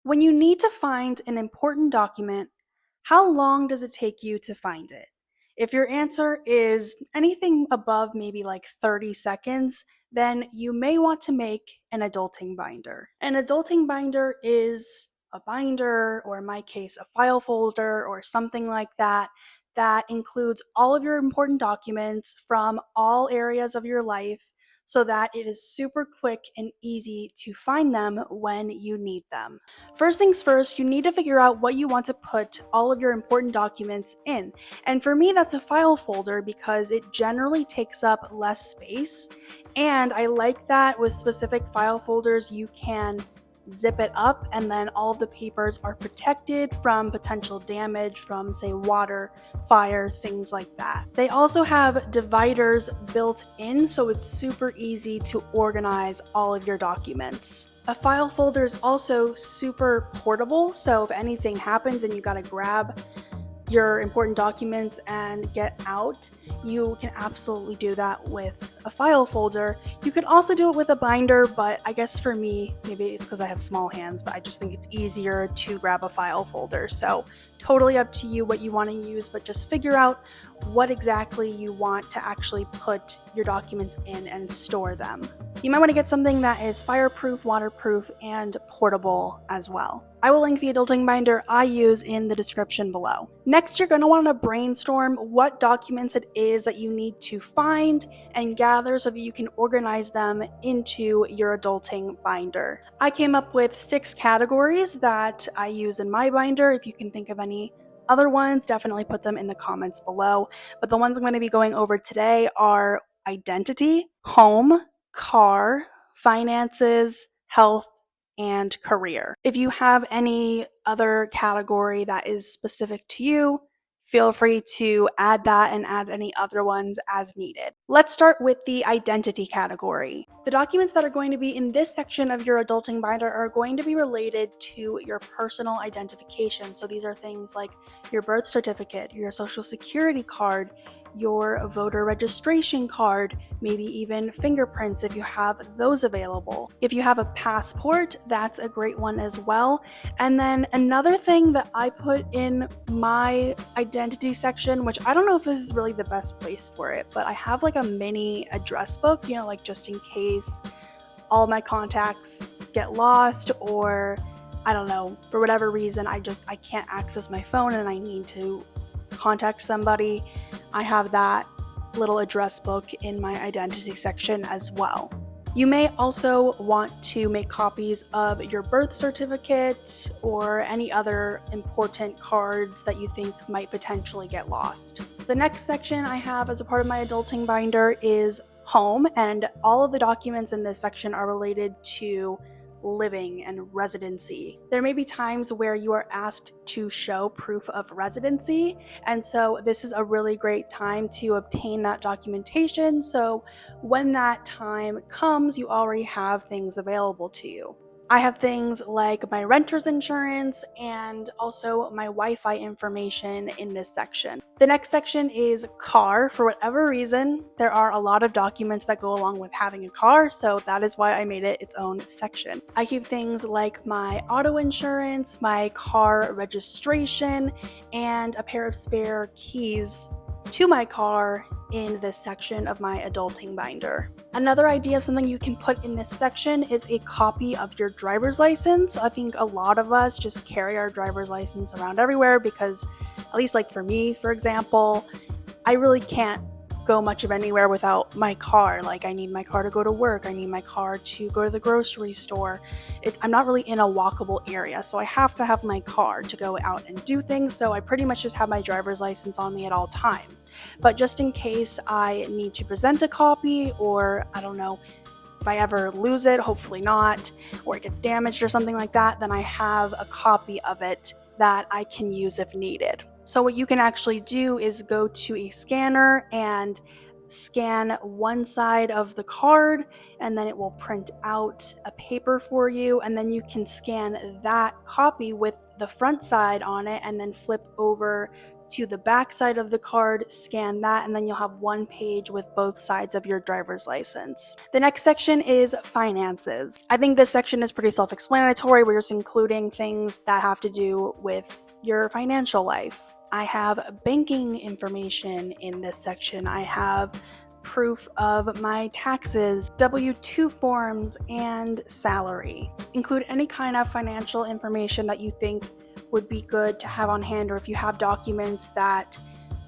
When you need to find an important document, how long does it take you to find it? If your answer is anything above maybe like 30 seconds, then you may want to make an adulting binder. An adulting binder is a binder, or in my case, a file folder or something like that, that includes all of your important documents from all areas of your life so that it is super quick and easy to find them when you need them. First things first, you need to figure out what you want to put all of your important documents in. And for me, that's a file folder because it generally takes up less space. And I like that with specific file folders, you can zip it up and then all of the papers are protected from potential damage from, say, water, fire, things like that. They also have dividers built in, so it's super easy to organize all of your documents. A file folder is also super portable, so if anything happens and you gotta grab your important documents and get out, you can absolutely do that with a file folder. You can also do it with a binder, but I guess for me, maybe it's because I have small hands, but I just think it's easier to grab a file folder. So totally up to you what you want to use, but just figure out what exactly you want to actually put your documents in and store them. You might want to get something that is fireproof, waterproof, and portable as well. I will link the adulting binder I use in the description below. Next, you're going to want to brainstorm what documents it is that you need to find and gather so that you can organize them into your adulting binder. I came up with 6 categories that I use in my binder. If you can think of any other ones, definitely put them in the comments below. But the ones I'm going to be going over today are identity, home, car, finances, health, and career. If you have any other category that is specific to you, feel free to add that and add any other ones as needed. Let's start with the identity category. The documents that are going to be in this section of your adulting binder are going to be related to your personal identification. So these are things like your birth certificate, your social security card, your voter registration card, maybe even fingerprints if you have those available. If you have a passport, that's a great one as well. And then another thing that I put in my identity section, which I don't know if this is really the best place for it, but I have like a mini address book, like just in case all my contacts get lost, or I don't know, for whatever reason, I can't access my phone and I need to contact somebody. I have that little address book in my identity section as well. You may also want to make copies of your birth certificate or any other important cards that you think might potentially get lost. The next section I have as a part of my adulting binder is home, and all of the documents in this section are related to living and residency. There may be times where you are asked to show proof of residency, and so this is a really great time to obtain that documentation, so when that time comes, you already have things available to you. I have things like my renter's insurance and also my Wi-Fi information in this section. The next section is car. For whatever reason, there are a lot of documents that go along with having a car, so that is why I made it its own section. I keep things like my auto insurance, my car registration, and a pair of spare keys to my car in this section of my adulting binder. Another idea of something you can put in this section is a copy of your driver's license. I think a lot of us just carry our driver's license around everywhere because, at least like for me, for example, I really can't go much of anywhere without my car. Like, I need my car to go to work, I need my car to go to the grocery store. I'm not really in a walkable area, so I have to have my car to go out and do things, so I pretty much just have my driver's license on me at all times. But just in case I need to present a copy, or I don't know, if I ever lose it, hopefully not, or it gets damaged or something like that, then I have a copy of it that I can use if needed. So what you can actually do is go to a scanner and scan one side of the card, and then it will print out a paper for you, and then you can scan that copy with the front side on it and then flip over to the back side of the card, scan that, and then you'll have one page with both sides of your driver's license. The next section is finances. I think this section is pretty self-explanatory. We're just including things that have to do with your financial life. I have banking information in this section. I have proof of my taxes, W-2 forms, and salary. Include any kind of financial information that you think would be good to have on hand, or if you have documents that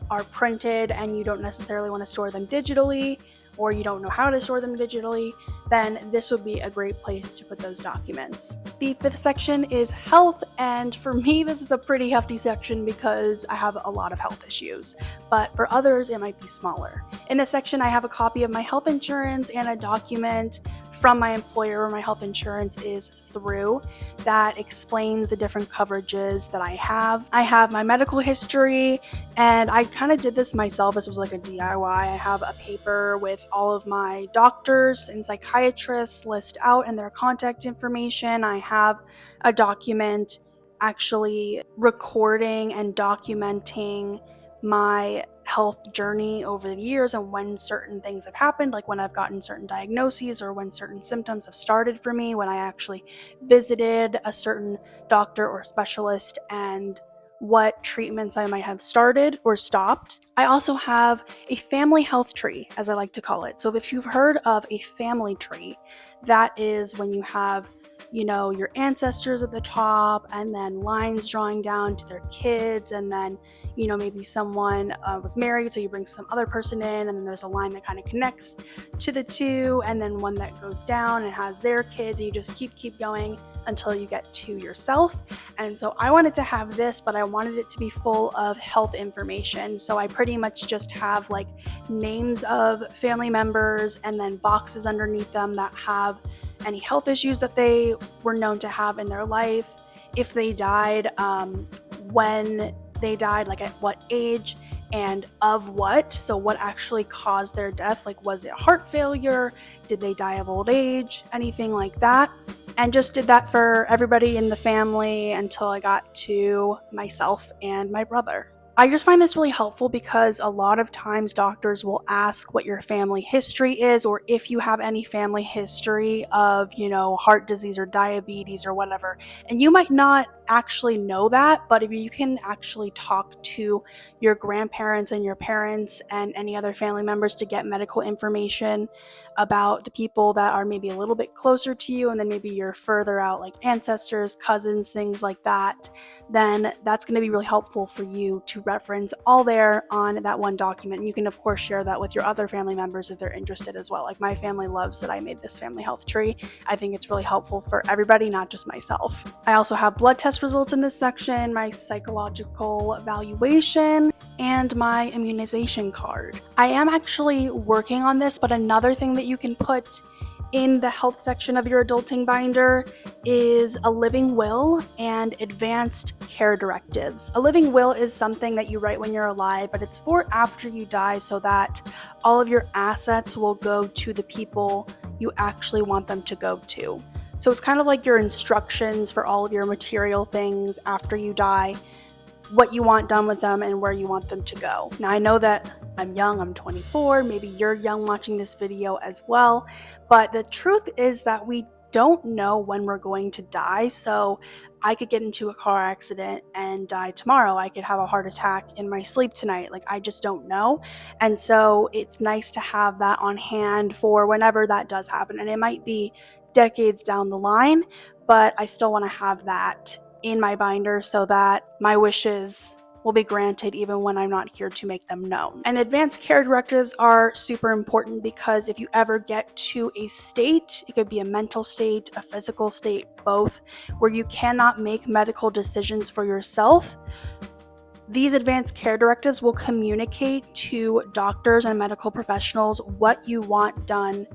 are printed and you don't necessarily want to store them digitally, or you don't know how to store them digitally, then this would be a great place to put those documents. The fifth section is health, and for me this is a pretty hefty section because I have a lot of health issues, but for others it might be smaller. In this section I have a copy of my health insurance and a document from my employer where my health insurance is through that explains the different coverages that I have. I have my medical history, and I kind of did this myself. This was like a DIY. I have a paper with all of my doctors and psychiatrists list out and their contact information. I have a document actually recording and documenting my health journey over the years and when certain things have happened, like when I've gotten certain diagnoses or when certain symptoms have started for me, when I actually visited a certain doctor or specialist, and what treatments I might have started or stopped. I also have a family health tree, as I like to call it. So if you've heard of a family tree, that is when you have, your ancestors at the top and then lines drawing down to their kids, and then, maybe someone was married, so you bring some other person in, and then there's a line that kind of connects to the two, and then one that goes down and has their kids, and you just keep going until you get to yourself. And so I wanted to have this, but I wanted it to be full of health information. So I pretty much just have like names of family members and then boxes underneath them that have any health issues that they were known to have in their life, if they died, when they died, like at what age, and of what. So what actually caused their death? Like, was it heart failure? Did they die of old age? Anything like that. And just did that for everybody in the family until I got to myself and my brother. I just find this really helpful because a lot of times doctors will ask what your family history is, or if you have any family history of, heart disease or diabetes or whatever. And you might not actually know that, but if you can actually talk to your grandparents and your parents and any other family members to get medical information about the people that are maybe a little bit closer to you, and then maybe you're further out, like ancestors, cousins, things like that, then that's going to be really helpful for you to reference all there on that one document. And you can of course share that with your other family members if they're interested as well. Like my family loves that I made this family health tree. I think it's really helpful for everybody, not just myself. I also have blood test results in this section, my psychological evaluation, and my immunization card. I am actually working on this, but another thing that you can put in the health section of your adulting binder is a living will and advanced care directives. A living will is something that you write when you're alive, but it's for after you die so that all of your assets will go to the people you actually want them to go to. So it's kind of like your instructions for all of your material things after you die, what you want done with them and where you want them to go. Now I know that I'm young, I'm 24, maybe you're young watching this video as well, but the truth is that we don't know when we're going to die. So I could get into a car accident and die tomorrow. I could have a heart attack in my sleep tonight. Like, I just don't know. And so it's nice to have that on hand for whenever that does happen. And it might be decades down the line, but I still want to have that in my binder so that my wishes will be granted even when I'm not here to make them known. And advanced care directives are super important because if you ever get to a state, it could be a mental state, a physical state, both, where you cannot make medical decisions for yourself, these advanced care directives will communicate to doctors and medical professionals what you want done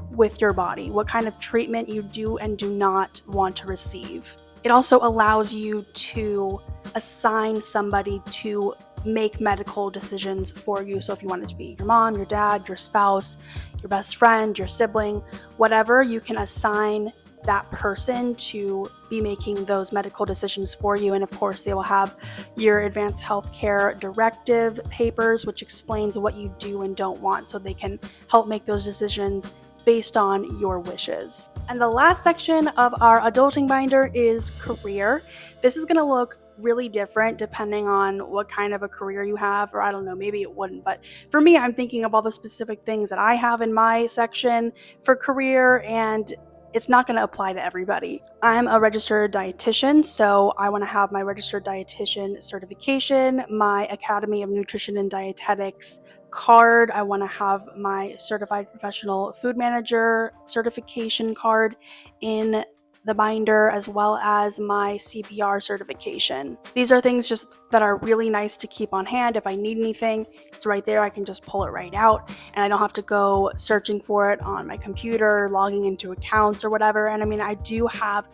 with your body, what kind of treatment you do and do not want to receive. It also allows you to assign somebody to make medical decisions for you. So if you want it to be your mom, your dad, your spouse, your best friend, your sibling, whatever, you can assign that person to be making those medical decisions for you. And of course, they will have your advanced healthcare directive papers, which explains what you do and don't want, so they can help make those decisions based on your wishes. And the last section of our adulting binder is career. This is going to look really different depending on what kind of a career you have, or I don't know, maybe it wouldn't, but for me, I'm thinking of all the specific things that I have in my section for career, and it's not going to apply to everybody. I'm a registered dietitian, so I want to have my registered dietitian certification, my Academy of Nutrition and Dietetics card. I want to have my certified professional food manager certification card in the binder, as well as my CPR certification. These are things just that are really nice to keep on hand. If I need anything, it's right there. I can just pull it right out, and I don't have to go searching for it on my computer, logging into accounts or whatever. And I mean, I do have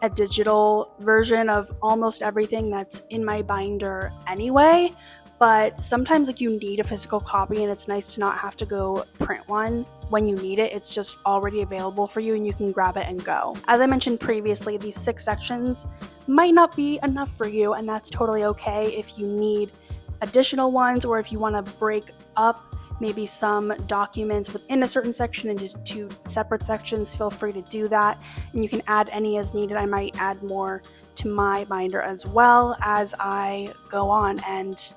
a digital version of almost everything that's in my binder anyway, but sometimes like you need a physical copy, and it's nice to not have to go print one when you need it. It's just already available for you and you can grab it and go. As I mentioned previously, these 6 sections might not be enough for you, and that's totally okay. If you need additional ones, or if you want to break up maybe some documents within a certain section into 2 separate sections, feel free to do that, and you can add any as needed. I might add more to my binder as well as I go on and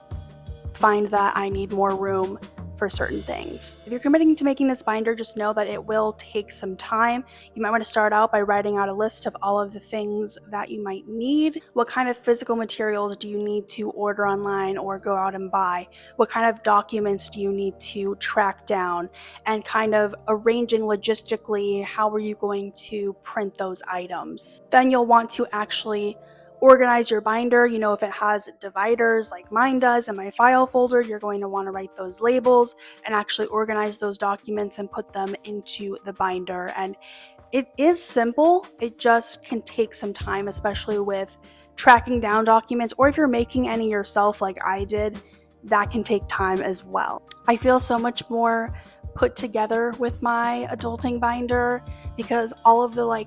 find that I need more room for certain things. If you're committing to making this binder, just know that it will take some time. You might want to start out by writing out a list of all of the things that you might need. What kind of physical materials do you need to order online or go out and buy? What kind of documents do you need to track down? And kind of arranging logistically, how are you going to print those items? Then you'll want to actually organize your binder. If it has dividers like mine does in my file folder, you're going to want to write those labels and actually organize those documents and put them into the binder. And it is simple, it just can take some time, especially with tracking down documents, or if you're making any yourself like I did, that can take time as well. I feel so much more put together with my adulting binder because all of the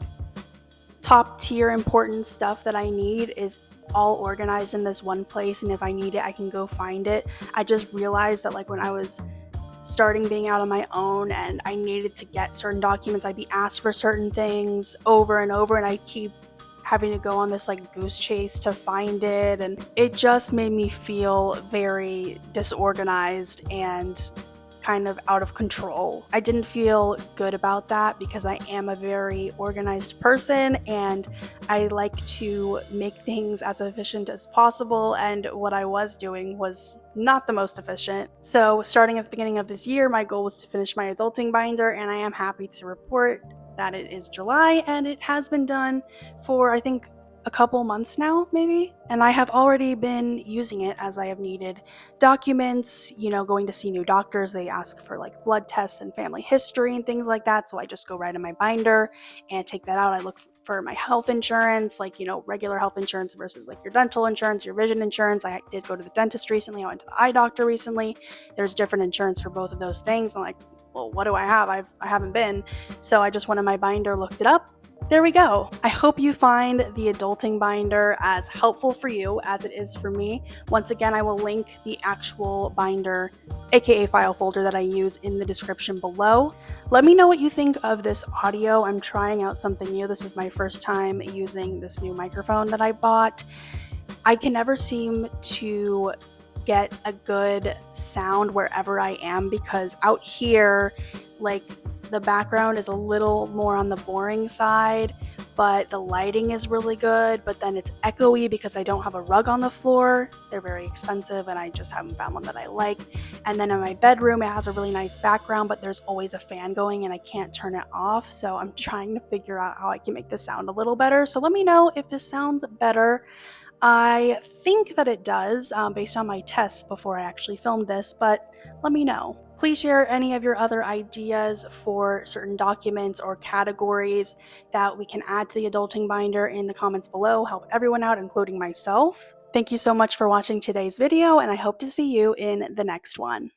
top tier important stuff that I need is all organized in this one place, and if I need it, I can go find it. I just realized that when I was starting being out on my own and I needed to get certain documents, I'd be asked for certain things over and over, and I keep having to go on this goose chase to find it, and it just made me feel very disorganized and kind of out of control. I didn't feel good about that because I am a very organized person and I like to make things as efficient as possible, and what I was doing was not the most efficient. So starting at the beginning of this year, my goal was to finish my adulting binder, and I am happy to report that it is July and it has been done for I think a couple months now, maybe, and I have already been using it as I have needed documents, going to see new doctors. They ask for blood tests and family history and things like that, so I just go right in my binder and take that out. I look for my health insurance, regular health insurance versus your dental insurance, your vision insurance. I did go to the dentist recently, I went to the eye doctor recently. There's different insurance for both of those things. I'm well, what do I have? I haven't been, so I just went in my binder, looked it up. There we go. I hope you find the adulting binder as helpful for you as it is for me. Once again, I will link the actual binder, aka file folder, that I use in the description below. Let me know what you think of this audio. I'm trying out something new. This is my first time using this new microphone that I bought. I can never seem to get a good sound wherever I am because out here, the background is a little more on the boring side, but the lighting is really good, but then it's echoey because I don't have a rug on the floor. They're very expensive and I just haven't found one that I like. And then in my bedroom, it has a really nice background, but there's always a fan going and I can't turn it off. So I'm trying to figure out how I can make this sound a little better. So let me know if this sounds better. I think that it does, based on my tests before I actually filmed this, but let me know. Please share any of your other ideas for certain documents or categories that we can add to the adulting binder in the comments below. Help everyone out, including myself. Thank you so much for watching today's video, and I hope to see you in the next one.